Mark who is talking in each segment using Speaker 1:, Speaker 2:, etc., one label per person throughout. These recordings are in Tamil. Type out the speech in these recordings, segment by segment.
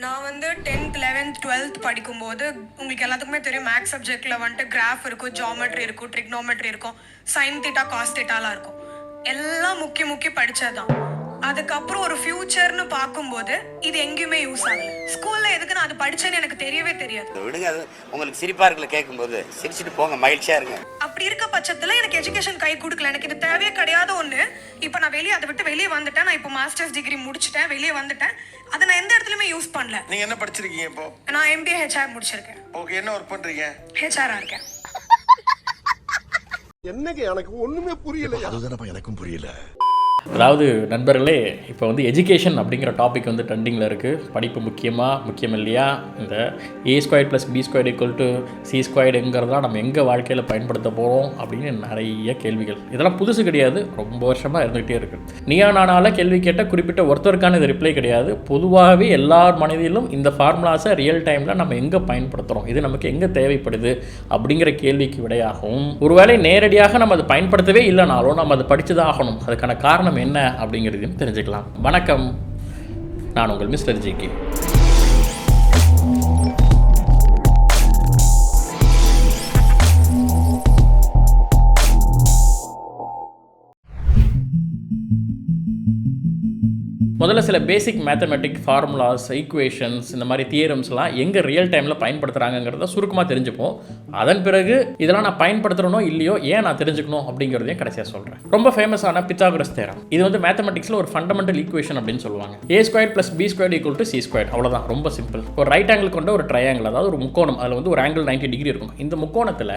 Speaker 1: நான் வந்து 10th 11th 12th படிக்கும்போது உங்களுக்கு எல்லாத்துக்குமே தெரியும் மேக்ஸ் சப்ஜெக்டில் வந்துட்டு கிராஃப் இருக்கும், ஜியாமெட்ரி இருக்கும், ட்ரிக்னோமெட்ரி இருக்கும், சைன் தீட்டா காஸ் தீட்டாலாம் இருக்கும். எல்லாம் முக்கிய படித்ததுதான். அதுக்கப்புறம் ஒரு ஃபியூச்சர்னு பார்க்கும்போது இது எங்கேயுமே யூஸ் ஆகல. ஸ்கூலில் எதுக்கு நான் அது படித்தேன்னு எனக்கு தெரியவே தெரியாது.
Speaker 2: விடுங்க, அது உங்களுக்கு சிரிப்பாக இருக்குல்ல கேட்கும்போது, சிரிச்சுட்டு போங்க, மகிழ்ச்சியாக இருங்க.
Speaker 1: அப்படி இருக்க பட்சத்தில் எனக்கு எஜுகேஷன் கை கொடுக்கல. எனக்கு இது தேவையே கிடையாத ஒன்று. இப்போ நான் அதை விட்டு வெளியே வந்துட்டேன். நான் இப்போ மாஸ்டர்ஸ் டிகிரி முடிச்சுட்டேன், வெளியே வந்துட்டேன். அதை நான் எந்த இடத்துலையுமே யூஸ் பண்ணல.
Speaker 3: நீங்க என்ன படிச்சிருக்கீங்க இப்போ?
Speaker 1: நான் MBA HR முடிச்சிருக்கேன்.
Speaker 3: ஓகே, என்ன ஒர்க் பண்றீங்க?
Speaker 1: HR இருக்கேன்.
Speaker 4: என்னங்க எனக்கு ஒண்ணுமே புரியல. அதுதானப்பா எனக்கும் புரியல.
Speaker 5: அதாவது நண்பர்களே, இப்போ வந்து எஜுகேஷன் அப்படிங்கிற டாபிக் வந்து ட்ரெண்டிங்கில் இருக்குது. படிப்பு முக்கியம் இல்லையா? இந்த A² + B² = C²ங்கிறதெல்லாம் நம்ம எங்கே வாழ்க்கையில் பயன்படுத்த போகிறோம் அப்படின்னு நிறைய கேள்விகள். இதெல்லாம் புதுசு கிடையாது, ரொம்ப வருஷமாக இருந்துகிட்டே இருக்குது. நீயா நானால கேள்வி கேட்ட குறிப்பிட்ட ஒருத்தருக்கான இது ரிப்ளை கிடையாது. பொதுவாகவே எல்லார் மனதிலும் இந்த ஃபார்முலாஸை ரியல் டைமில் நம்ம எங்கே பயன்படுத்துகிறோம், இது நமக்கு எங்கே தேவைப்படுது அப்படிங்கிற கேள்விக்கு விடையாகவும், ஒருவேளை நேரடியாக நம்ம அதை பயன்படுத்தவே இல்லைனாலும் நம்ம அதை படித்து தான் ஆகணும். அதுக்கான காரணம் என்ன அப்படிங்கிறதையும் தெரிஞ்சுக்கலாம். வணக்கம், நான் உங்கள் Mr.GK. முதல்ல சில பேசிக் மேத்தமெட்டிக் ஃபார்முலாஸ், ஈக்குவேஷன்ஸ், இந்த மாதிரி தியரம்ஸ்லாம் எங்கே ரியல் டைமில் பயன்படுத்துகிறாங்கிறத சுருக்கமாக தெரிஞ்சுப்போம். அதன் பிறகு இதெல்லாம் நான் பயன்படுத்துகிறனோ இல்லையோ, ஏன் நான் தெரிஞ்சுக்கணும் அப்படிங்கிறதையும் கடைசியாக சொல்கிறேன். ரொம்ப ஃபேமஸான Pythagoras Theorem. இது வந்து மேத்தமெட்டிக்ஸில் ஒரு ஃபண்டமெண்டல் ஈக்குவேஷன் அப்படின்னு சொல்லுவாங்க. A² + B² = C². அவ்வளோதான், ரொம்ப சிம்பிள். ஒரு ரைட் ஆங்கிள் கொண்ட ஒரு ட்ரையாங்கிள், அதாவது ஒரு முக்கோணம், அதில் வந்து ஒரு ஆங்கிள் 90 டிகிரி இருக்கும். இந்த முக்கோணத்தில்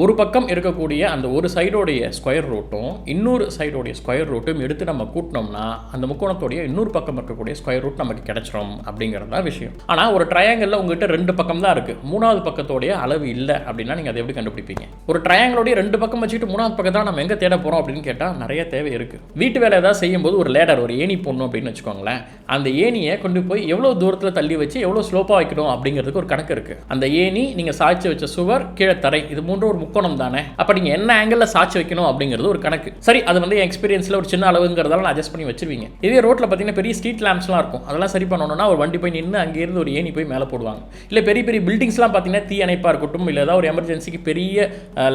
Speaker 5: ஒரு பக்கம் இருக்கக்கூடிய அந்த ஒரு சைடோடைய ஸ்கொயர் ரூட்டும் இன்னொரு சைடோடைய ஸ்கொயர் ரூட்டும் எடுத்து நம்ம கூட்டினோம்னா அந்த முக்கோணத்தோடைய இன்னொரு பக்கம் இருக்கக்கூடிய ஸ்கொயர் ரூட் நமக்கு கிடைச்சிரும் அப்படிங்கிறது தான் விஷயம். ஆனால் ஒரு ட்ரையாங்கிளில் உங்கள்கிட்ட 2 பக்கம் தான் இருக்குது, 3வது பக்கத்தோடைய அளவு இல்லை அப்படின்னா நீங்கள் அதை எப்படி கண்டுபிடிப்பீங்க? ஒரு ட்ரையாங்கிளோடைய 2 பக்கம் வச்சுட்டு 3வது பக்கத்தை நம்ம எங்கே தேட போகிறோம் அப்படின்னு கேட்டால் நிறைய தேவை இருக்குது. வீட்டு வேலை ஏதாவது செய்யும்போது ஒரு லேடர், ஒரு ஏணி போடணும் அப்படின்னு வச்சுக்கோங்களேன். அந்த ஏணியை கொண்டு போய் எவ்வளோ தூரத்தில் தள்ளி வச்சு எவ்வளோ ஸ்லோப்பாக வைக்கணும் அப்படிங்கிறதுக்கு ஒரு கணக்கு இருக்குது. அந்த ஏணி, நீங்கள் சாய்ச்சி வச்ச சுவர், கீழே தரை, இது மூன்று ஒரு முக்கோணம் தானே. அப்ப நீங்க என்ன ஆங்கிள் சாட்சி வைக்கணும் அப்படிங்கிறது ஒரு கணக்கு. சரி, அது வந்து எக்ஸ்பீரியன்ஸ்ல ஒரு சின்ன அளவுங்கிறதால அட்ஜஸ்ட் பண்ணி வச்சிருவீங்க. இதே ரோட்ல பாத்தீங்கன்னா பெரிய ஸ்ட்ரீட் லேம்ப்ஸ்லாம் இருக்கும். அதெல்லாம் சரி பண்ணணும்னா ஒரு வண்டி போய் நின்று அங்கே இருந்து ஒரு ஏணி போய் மேலே போடுவாங்க. இல்லை பெரிய பெரிய பில்டிங்ஸ்லாம் பார்த்தீங்கன்னா தீ அணைப்பாக இருக்கட்டும், இல்லை ஏதாவது ஒரு எமர்ஜென்சிக்கு பெரிய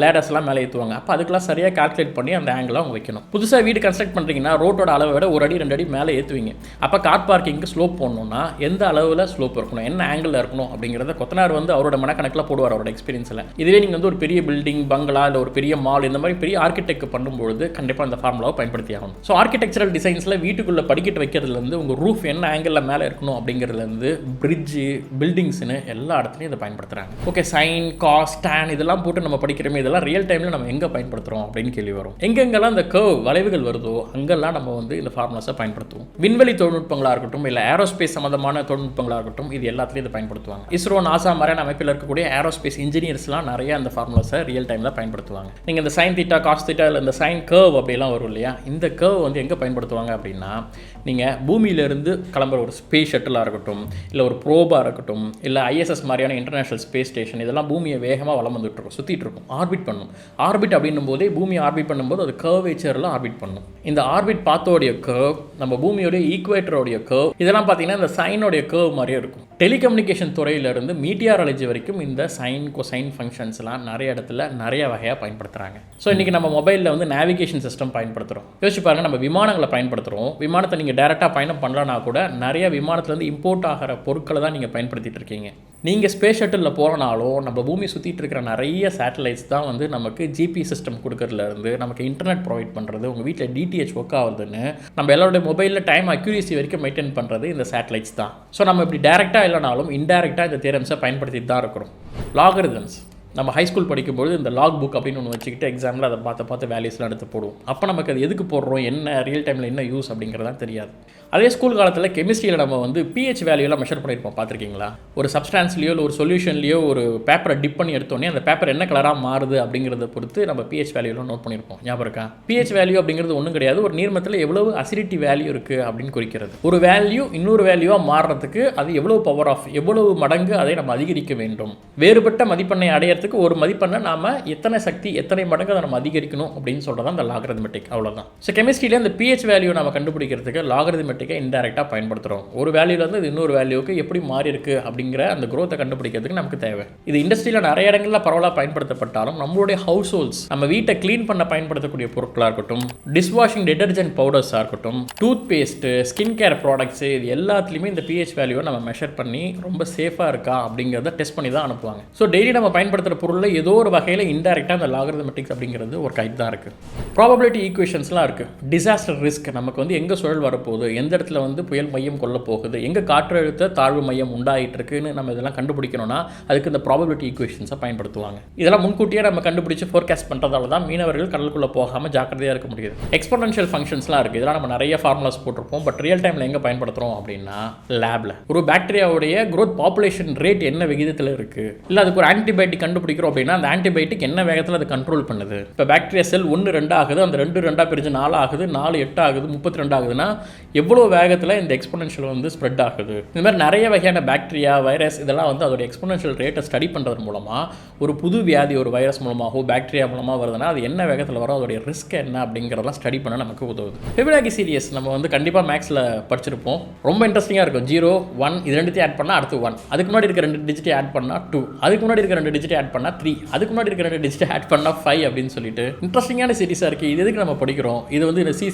Speaker 5: லேடர்ஸ்லாம் மேலே ஏற்றுவாங்க. அப்போ அதுக்கெல்லாம் சரியாக கால்குலேட் பண்ணி அந்த ஆங்கிள் அவங்க வைக்கணும். புதுசாக வீடு கன்ஸ்ட்ரக்ட் பண்ணுறீங்கன்னா ரோட்டோட அளவை விட 1 அடி 2 அடி மேலே ஏற்றுவீங்க. அப்போ கார் பார்க்கிங்க்கு ஸ்லோப் போடணும்னா எந்த அளவில் ஸ்லோப் இருக்கணும், என்ன ஆங்கிள் இருக்கணும் அப்படிங்கிறத கொத்தனார் வந்து அவரோட மனக்கணக்கில் போடுவார், அவரோட எக்ஸ்பீரியன்ஸில். இதுவே நீங்கள் வந்து ஒரு பெரிய பில்டிங், பங்களா, இல்லை ஒரு பெரிய மால், இந்த மாதிரி பெரிய ஆர்கிடெக்ட் பண்ணும்போது கண்டிப்பாக அந்த ஃபார்முலாவை பயன்படுத்தி ஆகணும். ஸோ ஆர்கிடெக்சரல் டிசைன்ஸில் வீட்டுக்குள்ளே படிக்கட்டு வைக்கிறதுலேருந்து உங்கள் ரூஃப் என்ன ஆங்கிளில் மேலே இருக்கணும் அப்படிங்கிறதுலேருந்து பிரிட்ஜு, பில்டிங்ஸ்னு எல்லா இடத்துலையும் இதை பயன்படுத்துகிறாங்க. ஓகே, சைன், காஸ், டான் இதெல்லாம் போட்டு நம்ம படிக்கிறோமே, இதெல்லாம் ரியல் டைமில் நம்ம எங்கே பயன்படுத்துகிறோம் அப்படின்னு கேள்வி வரும். எங்கெங்கெல்லாம் இந்த கர்வ் வளைவுகள் வருதோ அங்கெல்லாம் நம்ம வந்து இந்த ஃபார்முலாஸை பயன்படுத்துவோம். விண்வெளி தொழில்நுட்பங்களாக இருக்கட்டும், இல்லை ஏரோஸ்பேஸ் சம்மந்தமான தொழில்நுட்பங்களாக இருக்கட்டும், இது எல்லாத்துலேயும் இதை பயன்படுத்துவாங்க. இஸ்ரோ, நாசா மாதிரியான அமைப்பில் இருக்கக்கூடிய ஏரோஸ்பேஸ் இன்ஜினியர்ஸ்லாம் நிறைய அந்த ஃபார்முலாஸை ரியல் டைமில் பயன்படுத்துவாங்க. நீங்கள் இந்த சைன் தீட்டா, காஸ் தீட்டா, இல்லை இந்த சைன் கர்வ் அப்படிலாம் வரும் இல்லையா, இந்த கர்வ் வந்து எங்கே பயன்படுத்துவாங்க அப்படின்னா, நீங்கள் பூமியிலேருந்து கிளம்புற ஒரு ஸ்பேஸ் ஷட்டிலாக இருக்கட்டும், இல்லை ஒரு ப்ரோபாக இருக்கட்டும், இல்லை ISS மாதிரியான இன்டர்நேஷனல் ஸ்பேஸ் ஸ்டேஷன், இதெல்லாம் பூமியை வேகமாக வளம் வந்துட்டு இருக்கும், சுற்றிட்டு இருக்கும், ஆர்பிட் பண்ணும். ஆர்பிட் அப்படின்னும் போதே பூமியை ஆர்பிட் பண்ணும்போது அது கர்வேச்சரில் ஆர்பிட் பண்ணும். இந்த ஆர்பிட் பாத்தோடைய கர்வ், நம்ம பூமியோடைய ஈக்குவேட்டரோடைய கர்வ், இதெல்லாம் பார்த்தீங்கன்னா இந்த சைனோடைய கர்வ் மாதிரியே இருக்கும். டெலிகம்யூனிகேஷன் துறையிலிருந்து மீட்டியாராலஜி வரைக்கும் இந்த சைன், கொசைன் ஃபங்க்ஷன்ஸ்லாம் நிறைய இடத்துல நிறைய வகையாக பயன்படுத்துகிறாங்க. ஸோ இன்றைக்கி நம்ம மொபைலில் வந்து நேவிகேஷன் சிஸ்டம் பயன்படுத்துகிறோம். யோசிச்சு பாருங்கள், நம்ம விமானங்களை பயன்படுத்துகிறோம். விமானத்தை நீங்கள் டேரெக்டாக பயணம் பண்ணலன்னா கூட நிறைய விமானத்துலேருந்து இம்போர்ட் ஆகிற பொருட்களை தான் நீங்கள் பயன்படுத்திகிட்டு இருக்கீங்க. நீங்கள் ஸ்பேஸ் ஷட்டிலில் போகிறனாலும் நம்ம பூமி சுற்றிட்டு இருக்கிற நிறைய சேட்டலைட்ஸ் தான் வந்து நமக்கு ஜிபி சிஸ்டம் கொடுக்கறதுலேருந்து நமக்கு இன்டர்நெட் ப்ரொவைட் பண்ணுறது, உங்கள் வீட்டில் DTH ஒர்க் ஆகுதுன்னு நம்ம எல்லாருடைய மொபைலில் டைம் அக்யூரேசி வரைக்கும் மெயின்டைன் பண்ணுறது இந்த சேட்டலைட்ஸ் தான். ஸோ நம்ம இப்படி டேரெக்டாக இல்லைனாலும் இன்டெரக்டாக இந்த தியரம்ஸை பயன்படுத்திட்டு தான் இருக்கிறோம். லாகரிதம்ஸ் நம்ம ஹைஸ்கூல் படிக்கும்போது இந்த லாக் புக் அப்படின்னு ஒன்று வச்சுக்கிட்டு எக்ஸாமில் அதை பார்த்து வேல்யூஸ்லாம் எடுத்து போடுவோம். அப்போ நமக்கு அது எதுக்கு போடுறோம், என்ன ரியல் டைமில் என்ன யூஸ் அப்படிங்கிறதான் தெரியாது. அதே ஸ்கூல் காலத்தில் கெமிஸ்ட்ரியில் நம்ம வந்து pH வேல்யூலாம் மெஷர் பண்ணியிருப்போம், பார்த்துருக்கீங்களா? ஒரு சப்ஸ்டான்ஸ்லையோ இல்லை ஒரு சொல்யூஷன்லையோ ஒரு பேப்பரை டிப் பண்ணி எடுத்தோன்னே அந்த பேப்பர் என்ன கலராக மாறுது அப்படிங்கிறத பொறுத்து நம்ம pH வேல்யூலாம் நோட் பண்ணியிருப்போம். ஞாபகம் இருக்கா? pH வேல்யூ அப்படிங்கிறது ஒன்றும் கிடையாது, ஒரு நீர்மத்தில் எவ்வளவு அசிடிட்டி வேல்யூ இருக்குது அப்படின்னு குறிக்கிறது. ஒரு வேல்யூ இன்னொரு வேல்யூவாக மாறுறதுக்கு அது எவ்வளவு பவர் ஆஃப், எவ்வளவு மடங்கு அதை நம்ம அதிகரிக்க வேண்டும். வேறுபட்ட மதிப்பெண்ணை அடையிறதுக்கு ஒரு மதிப்பெண்ணை நாம் எத்தனை சக்தி, எத்தனை மடங்கு அதை நம்ம அதிகரிக்கணும் அப்படின்னு சொல்கிறது அந்த லாகரித்மெட்டிக். அவ்வளோதான். ஸோ கெமிஸ்ட்ரியில் இந்த pH வேல்யூ நம்ம கண்டுபிடிக்கிறதுக்கு லாகரித்மெட்டிக் மேத்தமெட்டிக்கை இன்டெரக்டாக பயன்படுத்துகிறோம். ஒரு வேல்யூலேருந்து இது இன்னொரு வேல்யூக்கு எப்படி மாறி இருக்குது அப்படிங்கிற அந்த growth கண்டுபிடிக்கிறதுக்கு நமக்கு தேவை. இது இண்டஸ்ட்ரியில் நிறைய இடங்களில் பரவலாக பயன்படுத்தப்பட்டாலும் நம்மளுடைய ஹவுஸ் ஹோல்ட்ஸ் நம்ம வீட்டை க்ளீன் பண்ண பயன்படுத்தக்கூடிய பொருட்களாக இருக்கட்டும், டிஷ்வாஷிங் டிடர்ஜென்ட் பவுடர்ஸாக இருக்கட்டும், tooth paste, skin care products, இது எல்லாத்துலேயுமே இந்த pH வேல்யூவை நம்ம மெஷர் பண்ணி ரொம்ப சேஃபாக இருக்கா அப்படிங்கிறத டெஸ்ட் பண்ணி தான் அனுப்புவாங்க. ஸோ டெய்லி நம்ம பயன்படுத்துகிற பொருளில் ஏதோ ஒரு வகையில் இன்டெரக்டாக அந்த லாகரிதமெட்டிக்ஸ் அப்படிங்கிறது ஒரு கைட் தான் இருக்குது. ப்ராபபிலிட்டி ஈக்குவேஷன்ஸ்லாம் இருக்குது. டிசாஸ்டர் ரிஸ்க் நமக்கு வந்து எங்கே சுழல் வரப்போகுது, எந்த இடத்துல வந்து புயல் மையம் கொல்ல போகுது, எங்கே காற்றழுத்த தாழ்வு மையம் உண்டாகிட்டு இருக்குன்னு நம்ம இதெல்லாம் கண்டுபிடிக்கணும்னா அதுக்கு இந்த ப்ராபபிலிட்டி ஈக்குவேஷன்ஸை பயன்படுத்துவாங்க. இதெல்லாம் முன்கூட்டியே நம்ம கண்டுபிடிச்சு ஃபோர்காஸ்ட் பண்ணுறதால தான் மீனவர்கள் கடலுக்குள்ளே போகாமல் ஜாக்கிரதையாக இருக்க முடியுது. எக்ஸ்பொனென்ஷியல் ஃபங்க்ஷன்ஸ்லாம் இருக்குது. இதெல்லாம் நம்ம நிறைய ஃபார்முலாஸ் போட்டிருப்போம். பட் ரியல் டைமில் எங்கே பயன்படுத்துகிறோம் அப்படின்னா லேபில் ஒரு பாக்டீரியாவுடைய growth பாப்புலேஷன் ரேட் என்ன விகிதத்தில் இருக்குது, இல்லை அதுக்கு ஒரு ஆன்டிபயோட்டிக் கண்டுபிடிக்கிறோம் அப்படின்னா அந்த ஆன்டிபயோட்டிக் என்ன வேகத்தில் அதை கண்ட்ரோல் பண்ணுது. இப்போ பாக்டீரியா செல் 1 2 ஆகுது, அந்த 2 2 பிரிஞ்சு 4 ஆகுது, 4 8 ஆகுது, 32 ஆகுதுன்னா எவ்வளோ வேகத்தில் இந்த எக்ஸ்பொனென்ஷியல் வந்து ஸ்ப்ரெட் ஆகுது. இந்த மாதிரி நிறைய வகையான பாக்டீரியா, வைரஸ் இதெல்லாம் வந்து அதோட எக்ஸ்பொனென்ஷியல் ரேட்டை ஸ்டடி பண்ணுறது மூலமாக ஒரு புது வியாதி ஒரு வைரஸ் மூலமாகவோ பாக்டீரியா மூலமாக வருதுன்னா அது என்ன வேகத்தில் வரும், அதோடைய ரிஸ்க் என்ன அப்படிங்கிறதெல்லாம் ஸ்டடி பண்ண நமக்கு உதவுது. ஃபிபனாச்சி சீரிஸ் நம்ம வந்து கண்டிப்பாக மேக்ஸில் படிச்சிருப்போம். ரொம்ப இன்ட்ரெஸ்டிங்காக இருக்கும். 0 1 இது ரெண்டுத்தையும் ஆட் பண்ணால் அடுத்து 1, அதுக்கு முன்னாடி இருக்க 2 டிஜிட்டை ஆட் பண்ணால் 2, அதுக்கு முன்னாடி இருக்க 2 டிஜிட்டை ஆட் பண்ணால் 3, அதுக்கு முன்னாடி இருக்க 2 டிஜிட்டை ஆட் பண்ணால் 5 அப்படின்னு சொல்லிட்டு இன்ட்ரெஸ்டிங்கான சீரிஸாக இருக்குது. இது எதுக்கு நம்ம படிக்கிறோம்? இது வந்து இந்த C++,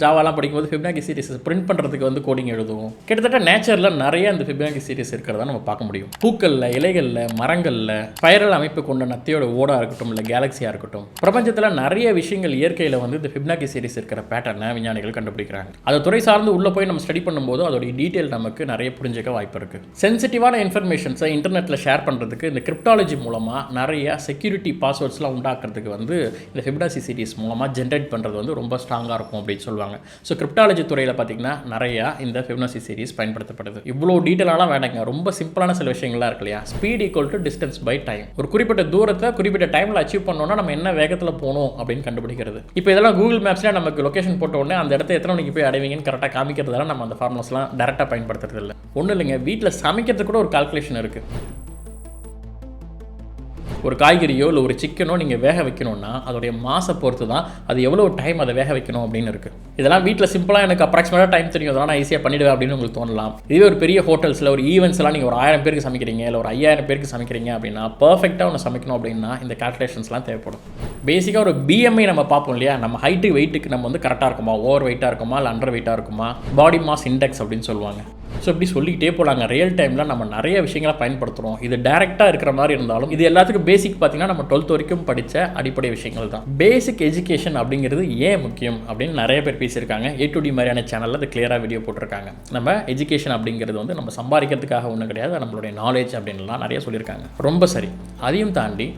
Speaker 5: ஜாவாலாம் படிக்கும்போது ஃபிபனாச்சி சீரிஸ் பிரிண்ட் பண்ணுறதுக்கு வந்து கோடிங் எழுதுவோம். கிட்டத்தட்ட நேச்சரில் நிறைய இந்த ஃபிபனாச்சி சீரிஸ் இருக்கிறதா நம்ம பார்க்க முடியும். பூக்களில், இலைகளில், மரங்களில், ஸ்பைரல் அமைப்பு கொண்ட நத்தையோட ஓடாக இருக்கட்டும், இல்லை கேலக்ஸியாக இருக்கட்டும், பிரபஞ்சத்தில் நிறைய விஷயங்கள் இயற்கையில் வந்து இந்த ஃபிபனாச்சி சீரிஸ் இருக்கிற பேட்டர்னை விஞ்ஞானிகள் கண்டுபிடிக்கிறாங்க. அதை துறை சார்ந்து உள்ளே போய் நம்ம ஸ்டடி பண்ணும்போது அதோடைய டீட்டெயில் நமக்கு நிறைய புரிஞ்சிக்க வாய்ப்பு இருக்குது. சென்சிட்டிவான இன்ஃபர்மேஷன்ஸை இன்டர்நெட்டில் ஷேர் பண்ணுறதுக்கு இந்த கிரிப்டாலஜி மூலமாக நிறைய செக்யூரிட்டி பாஸ்வேர்ட்ஸ்லாம் உண்டாக்குறதுக்கு வந்து இந்த ஃபிபனாச்சி சீரிஸ் மூலமாக ஜென்ரேட் பண்ணுறது வந்து ரொம்ப ஸ்ட்ராங்காக இருக்கும் அப்படின்னு சொல்லுவாங்க. ஸோ கிரிப்டாலஜி துறையில் பார்த்தீங்கன்னா நிறையா இந்த ஃபிபனாச்சி சீரிஸ் பயன்படுத்தப்படுது. இவ்வளோ டீட்டெயிலாலாம் வேண்டாங்க, ரொம்ப சிம்பிளான சில விஷயங்கள்லாம் இருக்கு இல்லையா. Speed equal to distance by time. ஒரு குறிப்பிட்ட தூரத்தை குறிப்பிட்ட டைமில் அச்சீவ் பண்ணோன்னா நம்ம என்ன வேகத்தில் போகணும் அப்படின்னு கண்டுபிடிக்கிறது. இப்போ இதெல்லாம் கூகுள் மேப்ஸில் நமக்கு லொக்கேஷன் போட்ட உடனே அந்த இடத்த எத்தனை மணிக்கு போய் அடைவீங்கன்னு கரெக்டாக காமிக்கிறதால நம்ம அந்த ஃபார்முலாஸ்லாம் டேரெக்டாக பயன்படுத்துறது இல்லை. ஒன்றும் இல்லைங்க, வீட்டில் சமைக்கிறதுக்கு கூட ஒரு கால்குலேஷன் இருக்குது. ஒரு காய்கறியோ இல்லை ஒரு சிக்கனோ நீங்கள் வேக வைக்கணும்னா அதோடைய மாசை பொறுத்து தான் அது எவ்வளோ டைம் அதை வேக வைக்கணும் அப்படின்னு இருக்குது. இதெல்லாம் வீட்டில் சிம்பிளாக எனக்கு அப்ராக்சிமேட்டாக டைம் தெரியும், அதெல்லாம் நான் ஈஸியாக பண்ணிடுவேன் அப்படின்னு உங்களுக்கு தோணலாம். இதுவே ஒரு பெரிய ஹோட்டல்ஸில் ஒரு ஈவெண்ட்ஸ்லாம் நீங்கள் ஒரு 1000 பேருக்கு சமைக்கிறீங்க, இல்லை ஒரு 5000 பேருக்கு சமைக்கிறீங்க அப்படின்னா பர்ஃபெக்டாக ஒன்று சமைக்கணும் அப்படின்னா இந்த கால்குலேஷன்ஸ்லாம் தேவைப்படும். பேசிக்காக ஒரு BMI நம்ம பார்ப்போம் இல்லையா, நம்ம ஹைட்டு வெயிட்டுக்கு நம்ம வந்து கரெக்டாக இருக்குமா, ஓவர் வெயிட்டாக இருக்குமா, இல்லை அண்டர் வெயிட்டாக இருக்குமா, பாடி மாஸ் இண்டெக்ஸ் அப்படின்னு சொல்லுவாங்க. ஸோ இப்படி சொல்லிக்கிட்டே போகலாங்க. ரியல் டைமில் நம்ம நிறைய விஷயங்களை பயன்படுத்துகிறோம். இது டேரெக்டாக இருக்கிற மாதிரி இருந்தாலும் இது எல்லாத்துக்கும் பேசிக் பார்த்தீங்கன்னா நம்ம 12th வரைக்கும் படித்த அடிப்படை விஷயங்கள் தான். பேசிக் எஜுகேஷன் அப்படிங்கிறது ஏன் முக்கியம் அப்படின்னு நிறைய பேர் பேசியிருக்காங்க. A to D மாதிரியான சேனலில் அது கிளியராக வீடியோ போட்டிருக்காங்க. நம்ம எஜுகேஷன் அப்படிங்கிறது வந்து நம்ம சம்பாதிக்கிறதுக்காக ஒன்றும் கிடையாது, நம்மளுடைய நாலேஜ் அப்படின்லாம் நிறைய சொல்லியிருக்காங்க. ரொம்ப சரி. அதையும் தாண்டி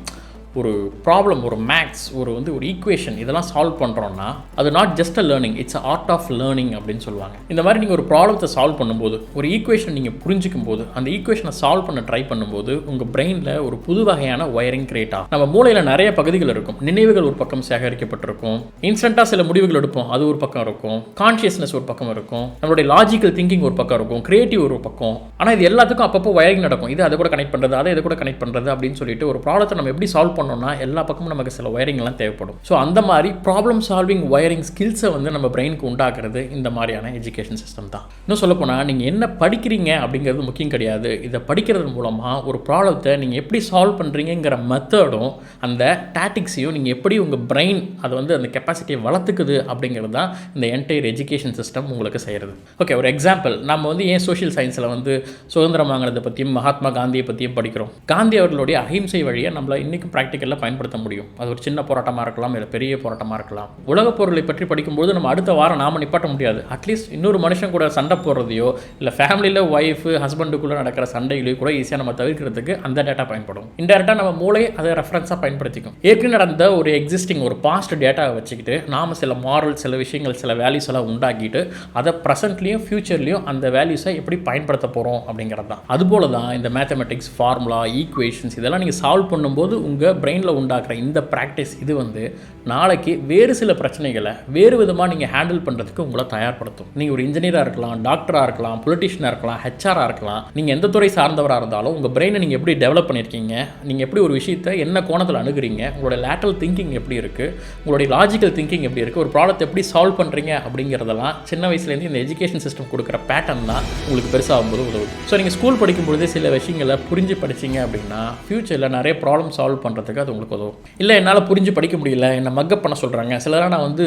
Speaker 5: ஒரு ப்ராப்ளம், ஒரு மேக்ஸ், ஒரு ஈக்குவேஷன் இதெல்லாம் சால்வ் பண்ணுறோன்னா அது not just a learning, it's art of learning அப்படின்னு சொல்லுவாங்க. இந்த மாதிரி நீங்கள் ஒரு ப்ராப்ளத்தை சால்வ் பண்ணும்போது, ஒரு ஈக்குவேஷன் நீங்கள் புரிஞ்சிக்கும் போது, அந்த ஈக்குவேஷனை சால்வ் பண்ண ட்ரை பண்ணும்போது உங்கள் பிரெயினில் ஒரு புது வகையான ஒயரிங் கிரியேட் ஆகும். நம்ம மூளையில் நிறைய பகுதிகள் இருக்கும். நினைவுகள் ஒரு பக்கம் சேகரிக்கப்பட்டிருக்கும், இன்ஸ்டண்ட்டாக சில முடிவுகள் எடுப்போம், அது ஒரு பக்கம் இருக்கும், கான்ஷியஸ்னஸ் ஒரு பக்கம் இருக்கும், நம்மளுடைய லாஜிக்கல் திங்கிங் ஒரு பக்கம் இருக்கும், கிரியேட்டிவ் ஒரு பக்கம். ஆனால் இது எல்லாத்துக்கும் அப்பப்போ ஒயரிங் நடக்கும். இது அதை கூட கனெக்ட் பண்ணுறது, அதை இதை கூட கனெக்ட் பண்ணுறது அப்படின்னு சொல்லிட்டு ஒரு ப்ராப்ளத்தை நம்ம எப்படி சால்வ் பண்ணோம்னா எல்லா பக்கமும் நமக்கு சில ஒயரிங்லாம் தேவைப்படும். ஸோ அந்த மாதிரி ப்ராப்ளம் சால்விங் ஒயரிங் ஸ்கில்ஸை வந்து நம்ம பிரெயினுக்கு உண்டாக்குறது இந்த மாதிரியான எஜுகேஷன் சிஸ்டம் தான். இன்னும் சொல்ல போனால் நீங்கள் என்ன படிக்கிறீங்க அப்படிங்கிறது முக்கியம் கிடையாது. இதை படிக்கிறது மூலமாக ஒரு ப்ராப்ளத்தை நீங்கள் எப்படி சால்வ் பண்ணுறீங்கிற மெத்தடும் அந்த டாட்டிக்ஸையும் நீங்கள் எப்படி உங்கள் பிரெயின் அதை வந்து அந்த கெப்பாசிட்டியை வளர்த்துக்குது அப்படிங்கிறது தான் இந்த என்டையர் எஜுகேஷன் சிஸ்டம் உங்களுக்கு செய்கிறது. ஓகே, ஒரு எக்ஸாம்பிள், நம்ம வந்து ஏன் சோஷியல் சயின்ஸில் வந்து சுதந்திரம் வாங்கினதை பற்றியும் மகாத்மா காந்தியை பற்றியும் படிக்கிறோம். காந்தி அவர்களுடைய அஹிம்சை வழியை நம்மளை இன்றைக்கும் ப்ராக்டிக்கலில் பயன்படுத்த முடியும். அது ஒரு சின்ன போராட்டமாக இருக்கலாம், இல்லை பெரிய போராட்டமாக இருக்கலாம். உலகப் பொருளை பற்றி படிக்கும்போது நம்ம அடுத்த வாரம் நாம நிப்பாட்ட முடியாது. அட்லீஸ்ட் இன்னொரு மனுஷன் கூட சண்டை போடுறதையோ, இல்லை ஃபேமிலியில் ஒய்ஃபு ஹஸ்பண்டுக்குள்ளே நடக்கிற சண்டைகளையோ கூட ஈஸியாக நம்ம தவிர்க்கிறதுக்கு அந்த டேட்டா பயன்படும். இன்டெரக்டாக நம்ம மூளை அதை ரெஃபரன்ஸாக பயன்படுத்திக்கும். ஏற்கனவே நடந்த ஒரு எக்ஸிஸ்டிங் ஒரு பாஸ்ட் டேட்டாவை வச்சுக்கிட்டு நாம் சில மாரல், சில விஷயங்கள், சில வேல்யூஸ் எல்லாம் உண்டாக்கிட்டு அதை ப்ரெசென்ட்லேயும் ஃபியூச்சர்லேயும் அந்த வேல்யூஸை எப்படி பயன்படுத்த போகிறோம் அப்படிங்கிறது தான். அதுபோல தான் இந்த மேத்தமெட்டிக்ஸ், ஃபார்முலா, ஈக்குவேஷன்ஸ் இதெல்லாம் நீங்கள் சால்வ் பண்ணும்போது உங்கள் பிரெயினில் உண்டாக்குற இந்த ப்ராக்டிஸ் இது வந்து நாளைக்கு வேறு சில பிரச்சனைகளை வேறு விதமாக நீங்கள் ஹேண்டில் பண்ணுறதுக்கு உங்களை தயார்படுத்தும். நீங்கள் ஒரு இன்ஜினியராக இருக்கலாம், டாக்டராக இருக்கலாம், பொலிட்டிஷியனாக இருக்கலாம், ஹெச்ஆராக இருக்கலாம். நீங்கள் எந்த துறை சார்ந்தவராக இருந்தாலும் உங்கள் பிரெயினை நீங்கள் எப்படி டெவலப் பண்ணியிருக்கீங்க, நீங்கள் எப்படி ஒரு விஷயத்தை என்ன கோணத்தில் அணுகுறீங்க, உங்களோட லேட்டரல் திங்கிங் எப்படி இருக்குது, உங்களுடைய லாஜிக்கல் திங்கிங் எப்படி இருக்குது, ஒரு ப்ராப்ளத்தை எப்படி சால்வ் பண்ணுறீங்க அப்படிங்கிறதெல்லாம் சின்ன வயசுலேருந்து இந்த எஜுகேஷன் சிஸ்டம் கொடுக்குற பேட்டர்ன் தான் உங்களுக்கு பெருசாகும்போது உதவுது. ஸோ நீங்கள் ஸ்கூல் படிக்கும்பொழுதே சில விஷயங்களை புரிஞ்சு படிச்சிங்க அப்படின்னா ஃப்யூச்சரில் நிறைய ப்ராப்ளம் சால்வ் பண்ணுறதுக்கு அது உங்களுக்கு உதவும். இல்லை என்னால் புரிஞ்சு படிக்க முடியல, என்னை மக்கப் பண்ண சொல்கிறாங்க, சிலராக நான் வந்து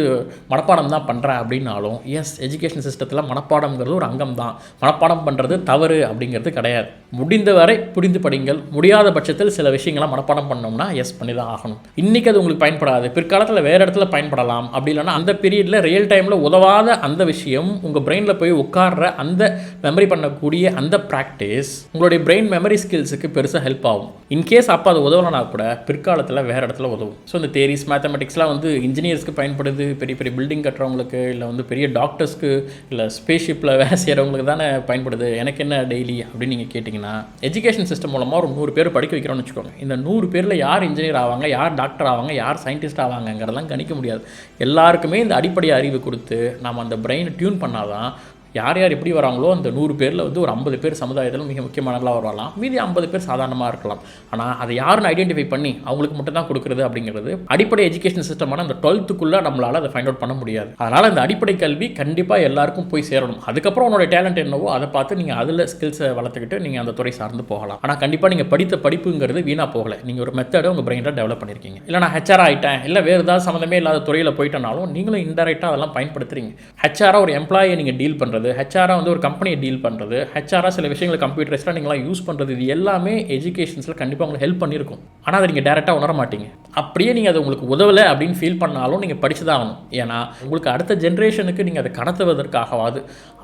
Speaker 5: மனப்பாடம் தான் பண்ணுறேன் அப்படின்னாலும் எஸ், எஜுகேஷன் சிஸ்டத்தில் மனப்பாடம்ங்கிறது ஒரு அங்கம் தான். மனப்பாடம் பண்ணுறது தவறு அப்படிங்கிறது கிடையாது. முடிந்தவரை புரிந்து படிங்கள். முடியாத பட்சத்தில் சில விஷயங்களை மனப்பாடம் பண்ணோம்னா எஸ் பண்ணி தான் ஆகணும். இன்றைக்கி அது உங்களுக்கு பயன்படாது, பிற்காலத்தில் வேறு இடத்துல பயன்படலாம். அப்படி இல்லைனா அந்த பீரியடில் ரியல் டைமில் உதவாத அந்த விஷயம் உங்கள் பிரெயினில் போய் உட்கார்ற அந்த மெமரி பண்ணக்கூடிய அந்த ப்ராக்டிஸ் உங்களுடைய பிரெயின் மெமரி ஸ்கில்ஸுக்கு பெருசாக ஹெல்ப் ஆகும். இன்கேஸ் அப்போ அது உதவலைனா கூட பிற்காலத்தில் வேறு இடத்துல உதவும். ஸோ இந்த தேரிஸ் மேத்தமெட்டிக்ஸ்லாம் வந்து இன்ஜினியர்ஸ்க்கு பயன்படுது, பெரிய பெரிய பில்டிங் கட்டுறவங்களுக்கு, இல்லை வந்து பெரிய டாக்டர்ஸ்க்கு, இல்லை ஸ்பேஸ்ஷிப்பில் வேலை செய்கிறவங்களுக்கு தானே பயன்படுது. எனக்கு என்ன டெய்லி அப்படின்னு நீங்கள் கேட்டிங்கன்னா, எஜுகேஷன் சிஸ்டம் மூலமாக ஒரு 100 பேர் படிக்க வைக்கிறோம்னு வச்சுக்கோங்க. இந்த 100 பேரில் யார் இன்ஜினியர் ஆவாங்க, யார் டாக்டர் ஆவாங்க, யார் சயின்டிஸ்ட் ஆவாங்கங்கிறதெல்லாம் கணிக்க முடியாது. எல்லாருக்குமே இந்த அடிப்படை அறிவு கொடுத்து நாம் அந்த பிரெயினை டியூன் பண்ணாதான் யார் யார் எப்படி வராங்களோ அந்த 100 பேரில் வந்து ஒரு 50 பேர் சமுதாயத்தில் மிக முக்கியமானலாம் வரலாம், மீதி 50 பேர் சாதாரணமாக இருக்கலாம். ஆனால் அதை யாருன்னு ஐடென்டிஃபை பண்ணி அவங்களுக்கு மட்டும் தான் கொடுக்குறது அப்படிங்கிறது அடிப்படை எஜுகேஷன் சிஸ்டமான அந்த 12th நம்மளால் அதை ஃபைண்ட் அவுட் பண்ண முடியாது. அதனால் அந்த அடிப்படை கல்வி கண்டிப்பாக எல்லாருக்கும் போய் சேரணும். அதுக்கப்புறம் உன்னோட டேலண்ட் என்னவோ அதை பார்த்து நீங்கள் அதில் ஸ்கில்ஸை வளர்த்துக்கிட்டு நீங்கள் அந்த துறை சார்ந்து போகலாம். ஆனால் கண்டிப்பாக நீங்கள் படித்த படிப்புங்கிறது வீணாக போகலை. நீங்கள் ஒரு மெத்தடை உங்கள் பிரெயினில் டெவலப் பண்ணியிருக்கீங்க. இல்லை நான் ஹெச்ஆர் ஆகிட்டேன், இல்லை வேறு ஏதாவது சம்மந்தமே இல்லாத துறையில் போயிட்டனாலும் நீங்களும் இன்டெரக்டாக அதெல்லாம் பயன்படுத்துறீங்க. ஹெச்ஆராக ஒரு எம்ப்ளாயை நீங்கள் டீல் பண்ணுறது, ஹெச்ஆராக வந்து ஒரு கம்பெனியை டீல் பண்ணுறது, ஹெச்ஆராக சில விஷயங்களை கம்ப்யூட்டரைஸ்டாக நீங்களாம் யூஸ் பண்ணுறது, இது எல்லாமே எஜுகேஷன்ஸில் கண்டிப்பாக உங்களுக்கு ஹெல்ப் பண்ணியிருக்கும். ஆனால் அதை நீங்கள் டேரெக்டாக உணர மாட்டீங்க. அப்படியே நீங்கள் அது உங்களுக்கு உதவலை அப்படின்னு ஃபீல் பண்ணாலும் நீங்கள் படித்து தான் ஆகணும். ஏன்னா உங்களுக்கு அடுத்த ஜென்ரேஷனுக்கு நீங்கள் அதை கடத்துவதற்காகவாது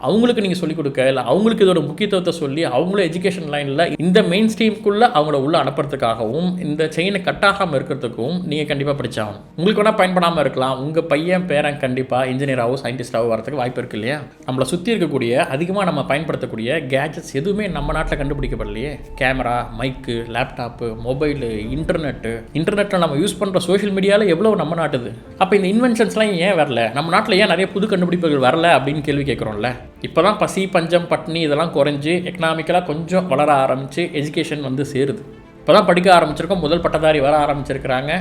Speaker 5: அவங்களுக்கு நீங்கள் சொல்லிக் கொடுக்க, இல்லை அவங்களுக்கு இதோட முக்கியத்துவத்தை சொல்லி அவங்கள எஜுகேஷன் லைனில் இந்த மெயின் ஸ்ட்ரீம்குள்ளே அவங்கள உள்ளே அனுப்புறதுக்காகவும் இந்த செயினை கட்டாகாமல் இருக்கிறதுக்கும் நீங்கள் கண்டிப்பாக படித்தாகணும். உங்களுக்கு வேணால் பயன்படாமல் இருக்கலாம், உங்கள் பையன் பேரன் கண்டிப்பாக இன்ஜினியராகவோ சயின்டிஸ்டாகவோ வரதுக்கு வாய்ப்பு இருக்கு இல்லையா? நம்மளை சுற்றி இருக்கக்கூடிய அதிகமாக நம்ம பயன்படுத்தக்கூடிய கேஜெட்ஸ் எதுவுமே நம்ம நாட்டில் கண்டுபிடிக்கப்படலையே. கேமரா, மைக்கு, லேப்டாப்பு, மொபைலு, இன்டர்நெட்டில் நம்ம யூஸ் பண்ணுற சோஷியல் மீடியாவில் எவ்வளோ நம்ம நாட்டுது. அப்போ இந்த இன்வென்ஷன்ஸ்லாம் ஏன் வரல, நம்ம நாட்டில் ஏன் நிறைய புது கண்டுபிடிப்புகள் வரல அப்படின்னு கேள்வி கேட்குறோம்ல. இப்போ தான் பசி, பஞ்சம், பட்னி இதெல்லாம் குறைஞ்சி எக்கனாமிக்கலாக கொஞ்சம் வளர ஆரம்பித்து எஜுகேஷன் வந்து சேருது. இப்போ தான் படிக்க ஆரம்பிச்சிருக்கோம், முதல் பட்டதாரி வர ஆரம்பிச்சிருக்கிறாங்க.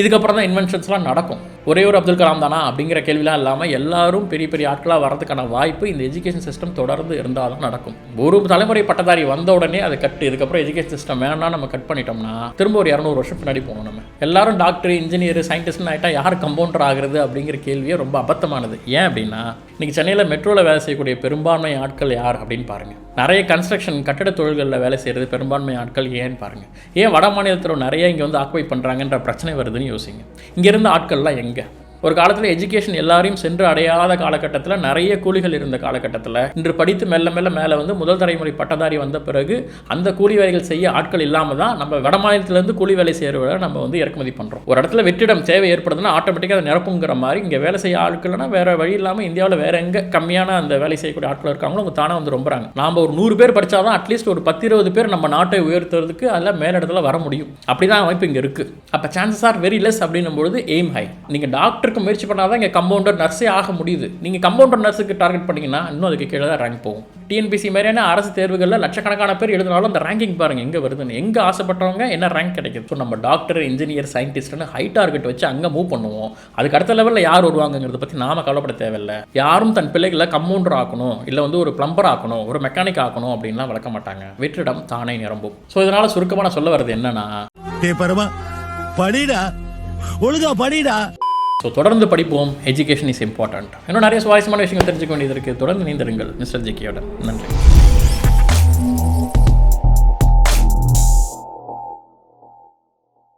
Speaker 5: இதுக்கப்புறம் தான் இன்வென்ஷன்ஸ்லாம் நடக்கும். ஒரே ஒரு அப்துல் கலாம் தானா அப்படிங்கிற கேள்விலாம் இல்லாமல் எல்லாரும் பெரிய பெரிய ஆட்களாக வரதுக்கான வாய்ப்பு இந்த எஜுகேஷன் சிஸ்டம் தொடர்ந்து இருந்தால் தான் நடக்கும். ஒரு தலைமுறை பட்டதாரி வந்த உடனே அதை கட்டு, இதுக்கப்புறம் எஜுகேஷன் சிஸ்டம் வேணாம் நம்ம கட் பண்ணிட்டோம்னா திரும்ப ஒரு 200 வருஷம் பின்னாடி போகணும். நம்ம எல்லாரும் டாக்டர், இன்ஜினியர், சயின்டிஸ்ட்னு ஆகிட்டா யார் கம்பவுண்டர் ஆகுறது அப்படிங்கிற கேள்வியே ரொம்ப அபத்தமானது. ஏன் அப்படின்னா இன்றைக்கி சென்னையில் மெட்ரோவில் வேலை செய்யக்கூடிய பெரும்பான்மை ஆட்கள் யார் அப்படின்னு பாருங்கள். நிறைய கன்ஸ்ட்ரக்ஷன் கட்டட தொழில்களில் வேலை செய்கிறது பெரும்பான்மை ஆட்கள் ஏன்னு பாருங்கள். ஏன் வட மாநிலத்தில் நிறைய இங்கே வந்து ஆக்குபை பண்ணுறாங்கன்ற பிரச்சனை வருதுன்னு யோசிங்க. இங்கேருந்து ஆட்கள்லாம் எங்கே? ஒரு காலத்தில் எஜுகேஷன் எல்லாரையும் சென்று அடையாத காலகட்டத்தில், நிறைய கூலிகள் இருந்த காலகட்டத்தில், இன்று படித்து மெல்ல மெல்ல மேலே வந்து முதல் தலைமுறை பட்டதாரி வந்த பிறகு அந்த கூலி வேலைகள் செய்ய ஆட்கள் இல்லாமல் தான் நம்ம வட மாநிலத்திலேருந்து கூலி வேலை செய்கிறவரை நம்ம வந்து இறக்குமதி பண்ணுறோம். ஒரு இடத்துல வெற்றிடம் தேவை ஏற்படுதுன்னா ஆட்டோமேட்டிக்காக அதை நிரப்புங்கிற மாதிரி இங்கே வேலை செய்ய ஆட்கள்னா வேறு வழி இல்லாமல் இந்தியாவில் வேறு எங்கே கம்மியான அந்த வேலை செய்யக்கூடிய ஆட்கள் இருக்காங்களோ அவங்க தானே வந்து ரொம்பறாங்க. நாம் ஒரு 100 பேர் படித்தாதான் அட்லீஸ்ட் ஒரு 10-20 பேர் நம்ம நாட்டை உயர்த்துறதுக்கு அதில் மேலிடத்துல வர முடியும். அப்படி தான் அமைப்பு இங்கே இருக்குது. அப்போ சான்சஸ் ஆர் வெரி லெஸ் அப்படின்னும் பொழுது எய்ம் ஹை. நீங்கள் டாக்டர் முயற்சி பண்ணாதான் இங்கே கம்பவுண்டர் நர்ஸே ஆக முடியுது. நீங்கள் கம்பவுண்டர் நர்ஸுக்கு டார்கெட் பண்ணிங்கன்னா இன்னும் அதுக்கு கீழே தான் ரேங்க் போகும். டிஎன்பிசி மாதிரியான அரசு தேர்வுகளில் லட்சக்கணக்கான பேர் எழுதினாலும் அந்த ரேங்கிங் பாருங்கள் எங்கே வருதுன்னு. எங்கே ஆசைப்பட்டவங்க என்ன ரேங்க் கிடைக்குது. ஸோ நம்ம டாக்டர், இன்ஜினியர், சயின்டிஸ்ட்னு ஹை டார்கெட் வச்சு அங்கே மூவ் பண்ணுவோம். அதுக்கு அடுத்த லெவலில் யார் வருவாங்கிறத பற்றி நாம கவலைப்பட தேவையில்லை. யாரும் தன் பிள்ளைகளை கம்பவுண்டர் ஆக்கணும், இல்லை வந்து ஒரு பிளம்பர் ஆக்கணும், ஒரு மெக்கானிக் ஆக்கணும் அப்படின்லாம் வளர்க்க மாட்டாங்க. வெற்றிடம் தானே நிரம்பும். ஸோ இதனால் சுருக்கமாக நான் சொல்ல வர்றது என்னன்னா, படிடா, ஒழுங்கா படிடா. ஸோ தொடர்ந்து படிப்போம். Education is important. இன்னும் நிறைய சுவாரஸ்யமான விஷயங்கள் தெரிஞ்சுக்க வேண்டியது இருக்குது. தொடர்ந்து இணைந்திருங்கள் மிஸ்டர் ஜிகேயோட. நன்றி.